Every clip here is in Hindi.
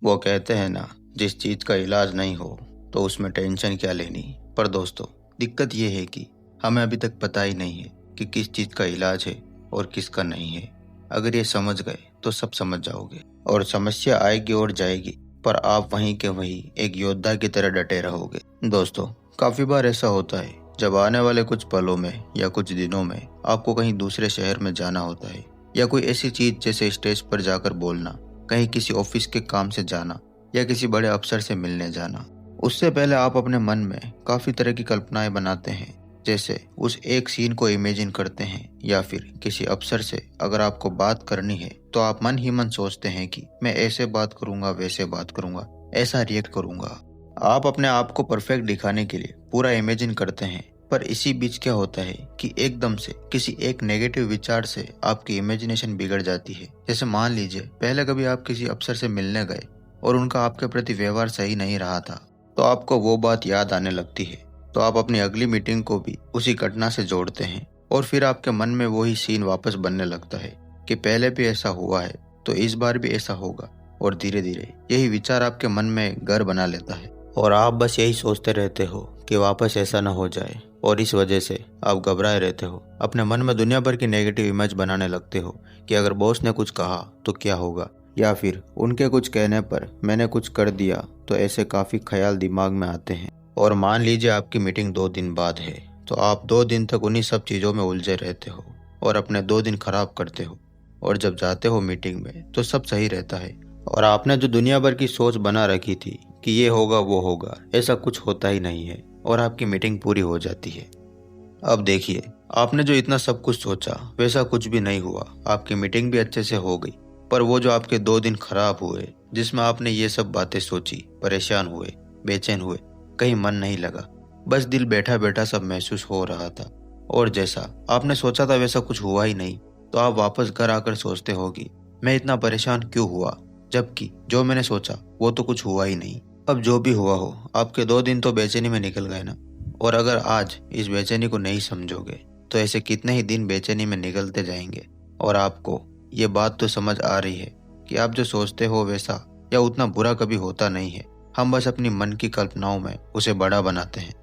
वो कहते हैं ना, जिस चीज का इलाज नहीं हो तो उसमें टेंशन क्या लेनी। पर दोस्तों, दिक्कत ये है कि हमें अभी तक पता ही नहीं है कि किस चीज का इलाज है और किसका नहीं है। अगर ये समझ गए तो सब समझ जाओगे और समस्या आएगी और जाएगी, पर आप वहीं के वहीं एक योद्धा की तरह डटे रहोगे। दोस्तों, काफी बार ऐसा होता है जब आने वाले कुछ पलों में या कुछ दिनों में आपको कहीं दूसरे शहर में जाना होता है, या कोई ऐसी चीज जैसे स्टेज पर जाकर बोलना, कहीं किसी ऑफिस के काम से जाना, या किसी बड़े अफसर से मिलने जाना। उससे पहले आप अपने मन में काफी तरह की कल्पनाएं बनाते हैं। जैसे उस एक सीन को इमेजिन करते हैं, या फिर किसी अफसर से अगर आपको बात करनी है तो आप मन ही मन सोचते हैं कि मैं ऐसे बात करूंगा, वैसे बात करूंगा, ऐसा रिएक्ट करूंगा। आप अपने आप को परफेक्ट दिखाने के लिए पूरा इमेजिन करते हैं। पर इसी बीच क्या होता है कि एकदम से किसी एक नेगेटिव विचार से आपकी इमेजिनेशन बिगड़ जाती है। जैसे मान लीजिए, पहले कभी आप किसी अफसर से मिलने गए और उनका आपके प्रति व्यवहार सही नहीं रहा था, तो आपको वो बात याद आने लगती है। तो आप अपनी अगली मीटिंग को भी उसी घटना से जोड़ते हैं, और फिर आपके मन में वही सीन वापस बनने लगता है कि पहले भी ऐसा हुआ है तो इस बार भी ऐसा होगा। और धीरे धीरे यही विचार आपके मन में घर बना लेता है, और आप बस यही सोचते रहते हो कि वापस ऐसा ना हो जाए। और इस वजह से आप घबराए रहते हो, अपने मन में दुनिया भर की नेगेटिव इमेज बनाने लगते हो कि अगर बॉस ने कुछ कहा तो क्या होगा, या फिर उनके कुछ कहने पर मैंने कुछ कर दिया तो ऐसे काफी ख्याल दिमाग में आते हैं। और मान लीजिए आपकी मीटिंग 2 दिन बाद है, तो आप 2 दिन तक उन्हीं सब चीजों में उलझे रहते हो और अपने 2 दिन खराब करते हो। और जब जाते हो मीटिंग में तो सब सही रहता है, और आपने जो दुनिया भर की सोच बना रखी थी कि ये होगा वो होगा, ऐसा कुछ होता ही नहीं है और आपकी मीटिंग पूरी हो जाती है। अब देखिए, आपने जो इतना सब कुछ सोचा वैसा कुछ भी नहीं हुआ। आपकी मीटिंग भी अच्छे से हो गई, पर वो जो आपके 2 दिन खराब हुए जिसमें आपने ये सब बातें सोची, परेशान हुए, बेचैन हुए, कहीं मन नहीं लगा, बस दिल बैठा बैठा सब महसूस हो रहा था, और जैसा आपने सोचा था वैसा कुछ हुआ ही नहीं, तो आप वापस घर आकर सोचते हो कि मैं इतना परेशान क्यों हुआ, जबकि जो मैंने सोचा वो तो कुछ हुआ ही नहीं। अब जो भी हुआ हो, आपके 2 दिन तो बेचैनी में निकल गए ना। और अगर आज इस बेचैनी को नहीं समझोगे तो ऐसे कितने ही दिन बेचैनी में निकलते जाएंगे। और आपको ये बात तो समझ आ रही है कि आप जो सोचते हो वैसा या उतना बुरा कभी होता नहीं है। हम बस अपनी मन की कल्पनाओं में उसे बड़ा बनाते हैं।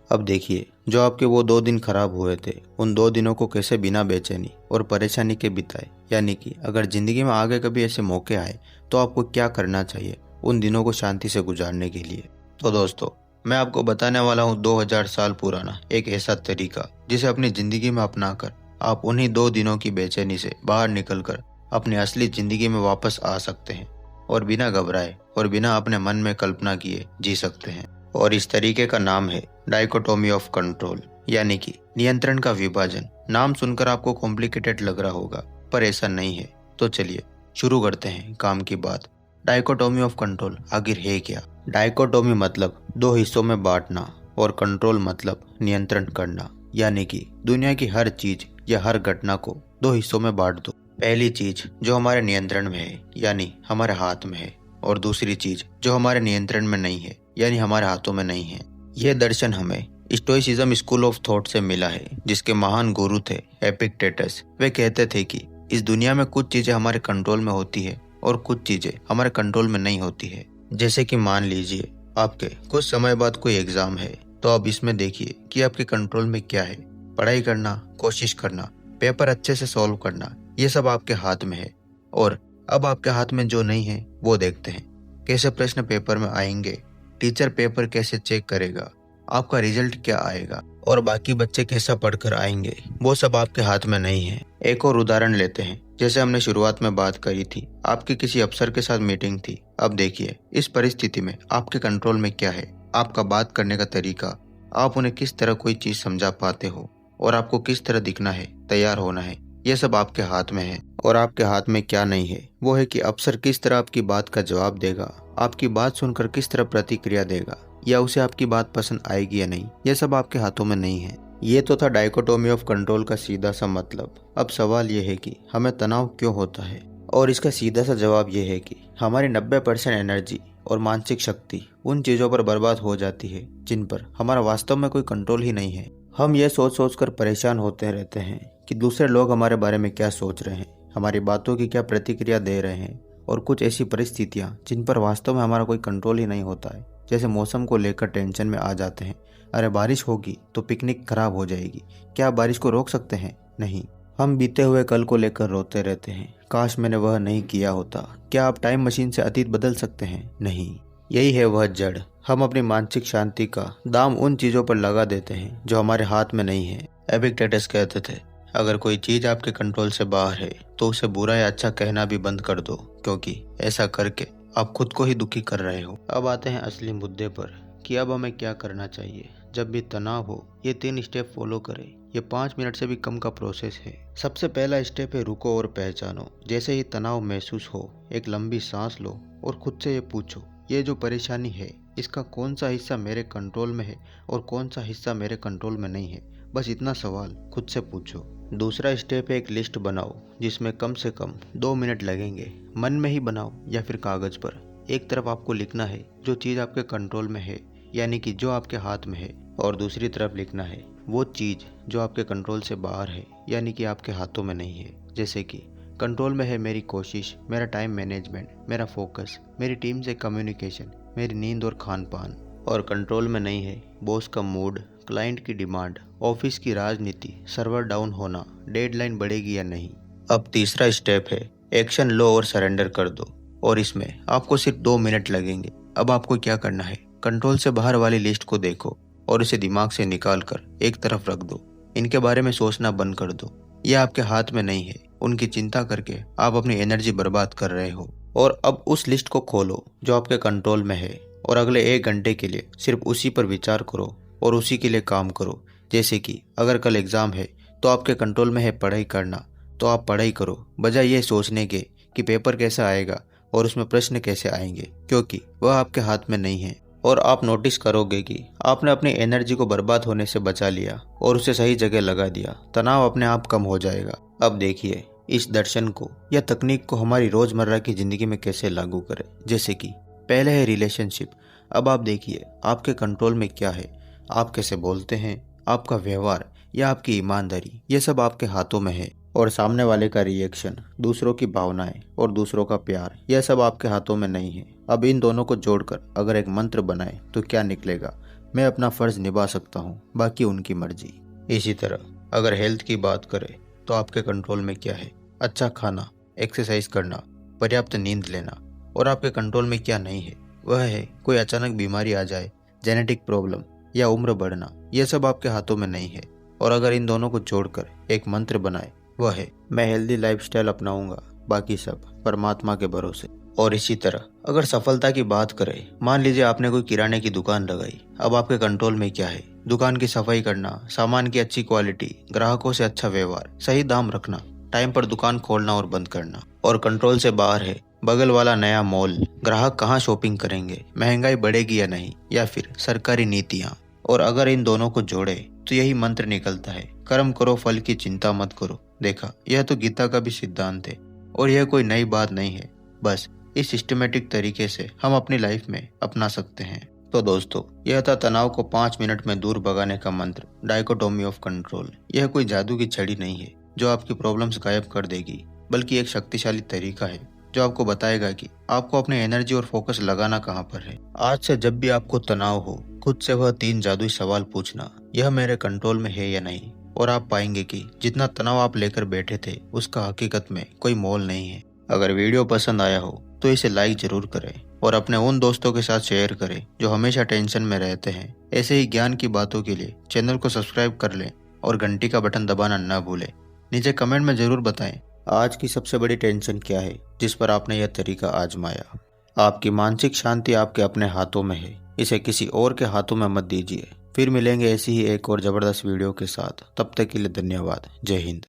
अब देखिए, जो आपके वो 2 दिन खराब हुए थे, उन 2 दिनों को कैसे बिना बेचैनी और परेशानी के बिताए। यानी कि अगर जिंदगी में आगे कभी ऐसे मौके आए तो आपको क्या करना चाहिए उन दिनों को शांति से गुजारने के लिए। तो दोस्तों, मैं आपको बताने वाला हूँ 2000 साल पुराना एक ऐसा तरीका जिसे अपनी जिंदगी में अपनाकर आप उन्हीं 2 दिनों की बेचैनी से बाहर निकलकर अपनी असली जिंदगी में वापस आ सकते हैं, और बिना घबराए और बिना अपने मन में कल्पना किए जी सकते हैं। और इस तरीके का नाम है डाइकोटोमी ऑफ कंट्रोल, यानी कि नियंत्रण का विभाजन। नाम सुनकर आपको कॉम्प्लिकेटेड लग रहा होगा, पर ऐसा नहीं है। तो चलिए शुरू करते हैं काम की बात। डाइकोटोमी ऑफ कंट्रोल आखिर है क्या? डाइकोटोमी मतलब 2 हिस्सों में बांटना, और कंट्रोल मतलब नियंत्रण करना। यानी कि दुनिया की हर चीज या हर घटना को 2 हिस्सों में बांट दो। पहली चीज जो हमारे नियंत्रण में है, यानी हमारे हाथ में है, और दूसरी चीज जो हमारे नियंत्रण में नहीं है, यानी हमारे हाथों में नहीं है। यह दर्शन हमें स्टोइसिज्म स्कूल ऑफ थॉट से मिला है, जिसके महान गुरु थे एपिक्टेटस। वे कहते थे कि इस दुनिया में कुछ चीजें हमारे कंट्रोल में होती है और कुछ चीजें हमारे कंट्रोल में नहीं होती है। जैसे कि मान लीजिए आपके कुछ समय बाद कोई एग्जाम है, तो अब इसमें देखिए कि आपके कंट्रोल में क्या है। पढ़ाई करना, कोशिश करना, पेपर अच्छे से सॉल्व करना, ये सब आपके हाथ में है। और अब आपके हाथ में जो नहीं है वो देखते हैं। कैसे प्रश्न पेपर में आएंगे, टीचर पेपर कैसे चेक करेगा, आपका रिजल्ट क्या आएगा, और बाकी बच्चे कैसा पढ़कर आएंगे, वो सब आपके हाथ में नहीं है। एक और उदाहरण लेते हैं। जैसे हमने शुरुआत में बात करी थी, आपकी किसी अफसर के साथ मीटिंग थी। अब देखिए, इस परिस्थिति में आपके कंट्रोल में क्या है? आपका बात करने का तरीका, आप उन्हें किस तरह कोई चीज समझा पाते हो, और आपको किस तरह दिखना है, तैयार होना है, ये सब आपके हाथ में है। और आपके हाथ में क्या नहीं है, वो है कि अफसर किस तरह आपकी बात का जवाब देगा, आपकी बात सुनकर किस तरह प्रतिक्रिया देगा, या उसे आपकी बात पसंद आएगी या नहीं। ये सब आपके हाथों में नहीं है। ये तो था डाइकोटोमी ऑफ कंट्रोल का सीधा सा मतलब। अब सवाल ये है कि हमें तनाव क्यों होता है, और इसका सीधा सा जवाब ये है कि हमारी 90% एनर्जी और मानसिक शक्ति उन चीजों पर बर्बाद हो जाती है जिन पर हमारा वास्तव में कोई कंट्रोल ही नहीं है। हम ये सोच सोच कर परेशान होते रहते हैं कि दूसरे लोग हमारे बारे में क्या सोच रहे हैं, हमारी बातों की क्या प्रतिक्रिया दे रहे हैं, और कुछ ऐसी परिस्थितियाँ जिन पर वास्तव में हमारा कोई कंट्रोल ही नहीं होता है। जैसे मौसम को लेकर टेंशन में आ जाते हैं, अरे बारिश होगी तो पिकनिक खराब हो जाएगी, क्या आप बारिश को रोक सकते हैं? नहीं। हम बीते हुए कल को लेकर रोते रहते हैं, काश मैंने वह नहीं किया होता। क्या आप टाइम मशीन से अतीत बदल सकते हैं? नहीं। यही है वह जड़। हम अपनी मानसिक शांति का दाम उन चीजों पर लगा देते हैं जो हमारे हाथ में नहीं है। एपिक्टेटस कहते थे, अगर कोई चीज आपके कंट्रोल से बाहर है तो उसे बुरा या अच्छा कहना भी बंद कर दो, क्योंकि ऐसा करके आप खुद को ही दुखी कर रहे हो। अब आते हैं असली मुद्दे पर कि अब हमें क्या करना चाहिए। जब भी तनाव हो, ये 3 स्टेप फॉलो करें। ये 5 मिनट से भी कम का प्रोसेस है। सबसे पहला स्टेप है रुको और पहचानो। जैसे ही तनाव महसूस हो, एक लंबी सांस लो और खुद से ये पूछो, ये जो परेशानी है इसका कौन सा हिस्सा मेरे कंट्रोल में है और कौन सा हिस्सा मेरे कंट्रोल में नहीं है। बस इतना सवाल खुद से पूछो। दूसरा स्टेप है एक लिस्ट बनाओ जिसमें कम से कम 2 मिनट लगेंगे। मन में ही बनाओ या फिर कागज पर। एक तरफ आपको लिखना है जो चीज़ आपके कंट्रोल में है, यानी कि जो आपके हाथ में है, और दूसरी तरफ लिखना है वो चीज़ जो आपके कंट्रोल से बाहर है, यानी कि आपके हाथों में नहीं है। जैसे कि कंट्रोल में है मेरी कोशिश, मेरा टाइम मैनेजमेंट, मेरा फोकस, मेरी टीम से कम्युनिकेशन, मेरी नींद और खान पान। और कंट्रोल में नहीं है बॉस का मूड, क्लाइंट की डिमांड, ऑफिस की राजनीति, सर्वर डाउन होना, डेडलाइन बढ़ेगी या नहीं। अब तीसरा स्टेप है एक्शन लो और सरेंडर कर दो, और इसमें आपको सिर्फ 2 मिनट लगेंगे। अब आपको क्या करना है, कंट्रोल से बाहर वाली लिस्ट को देखो और इसे दिमाग से निकाल कर एक तरफ रख दो। इनके बारे में सोचना बंद कर दो, ये आपके हाथ में नहीं है। उनकी चिंता करके आप अपनी एनर्जी बर्बाद कर रहे हो। और अब उस लिस्ट को खोलो जो आपके कंट्रोल में है और अगले 1 घंटे के लिए सिर्फ उसी पर विचार करो और उसी के लिए काम करो। जैसे कि अगर कल एग्जाम है तो आपके कंट्रोल में है पढ़ाई करना, तो आप पढ़ाई करो, बजाय ये सोचने के कि पेपर कैसा आएगा और उसमें प्रश्न कैसे आएंगे, क्योंकि वह आपके हाथ में नहीं है। और आप नोटिस करोगे कि आपने अपनी एनर्जी को बर्बाद होने से बचा लिया और उसे सही जगह लगा दिया। तनाव अपने आप कम हो जाएगा। अब देखिए इस दर्शन को या तकनीक को हमारी रोजमर्रा की जिंदगी में कैसे लागू करें। जैसे कि पहले है रिलेशनशिप। अब आप देखिए आपके कंट्रोल में क्या है, आप कैसे बोलते हैं, आपका व्यवहार या आपकी ईमानदारी, ये सब आपके हाथों में है। और सामने वाले का रिएक्शन, दूसरों की भावनाएं और दूसरों का प्यार, यह सब आपके हाथों में नहीं है। अब इन दोनों को जोड़कर अगर एक मंत्र बनाए तो क्या निकलेगा, मैं अपना फर्ज निभा सकता हूँ, बाकी उनकी मर्जी। इसी तरह अगर हेल्थ की बात करें तो आपके कंट्रोल में क्या है, अच्छा खाना, एक्सरसाइज करना, पर्याप्त नींद लेना। और आपके कंट्रोल में क्या नहीं है, वह है कोई अचानक बीमारी आ जाए, जेनेटिक प्रॉब्लम या उम्र बढ़ना, यह सब आपके हाथों में नहीं है। और अगर इन दोनों को जोड़कर एक मंत्र बनाए, वह है मैं हेल्दी लाइफस्टाइल अपनाऊंगा, बाकी सब परमात्मा के भरोसे। और इसी तरह अगर सफलता की बात करें, मान लीजिए आपने कोई किराने की दुकान लगाई। अब आपके कंट्रोल में क्या है, दुकान की सफाई करना, सामान की अच्छी क्वालिटी, ग्राहकों से अच्छा व्यवहार, सही दाम रखना, टाइम पर दुकान खोलना और बंद करना। और कंट्रोल से बाहर है बगल वाला नया मॉल, ग्राहक कहाँ शॉपिंग करेंगे, महंगाई बढ़ेगी या नहीं, या फिर सरकारी नीतियाँ। और अगर इन दोनों को जोड़े तो यही मंत्र निकलता है, कर्म करो फल की चिंता मत करो। देखा, यह तो गीता का भी सिद्धांत है और यह कोई नई बात नहीं है। बस इस सिस्टमेटिक तरीके से हम अपनी लाइफ में अपना सकते हैं। तो दोस्तों, यह था तनाव को 5 मिनट में दूर भगाने का मंत्र, डाइकोटोमी ऑफ कंट्रोल। यह कोई जादू की छड़ी नहीं है जो आपकी प्रॉब्लम्स गायब कर देगी, बल्कि एक शक्तिशाली तरीका है जो आपको बताएगा कि आपको अपनी एनर्जी और फोकस लगाना कहाँ पर है। आज से जब भी आपको तनाव हो, खुद से वह 3 जादुई सवाल पूछना, यह मेरे कंट्रोल में है या नहीं। और आप पाएंगे कि जितना तनाव आप लेकर बैठे थे उसका हकीकत में कोई मोल नहीं है। अगर वीडियो पसंद आया हो तो इसे लाइक जरूर करें और अपने उन दोस्तों के साथ शेयर करें जो हमेशा टेंशन में रहते हैं। ऐसे ही ज्ञान की बातों के लिए चैनल को सब्सक्राइब कर लें और घंटी का बटन दबाना न भूलें। नीचे कमेंट में जरूर बताएं आज की सबसे बड़ी टेंशन क्या है जिस पर आपने यह तरीका आजमाया। आपकी मानसिक शांति आपके अपने हाथों में है, इसे किसी और के हाथों में मत दीजिए। फिर मिलेंगे ऐसी ही एक और जबरदस्त वीडियो के साथ। तब तक के लिए धन्यवाद। जय हिंद।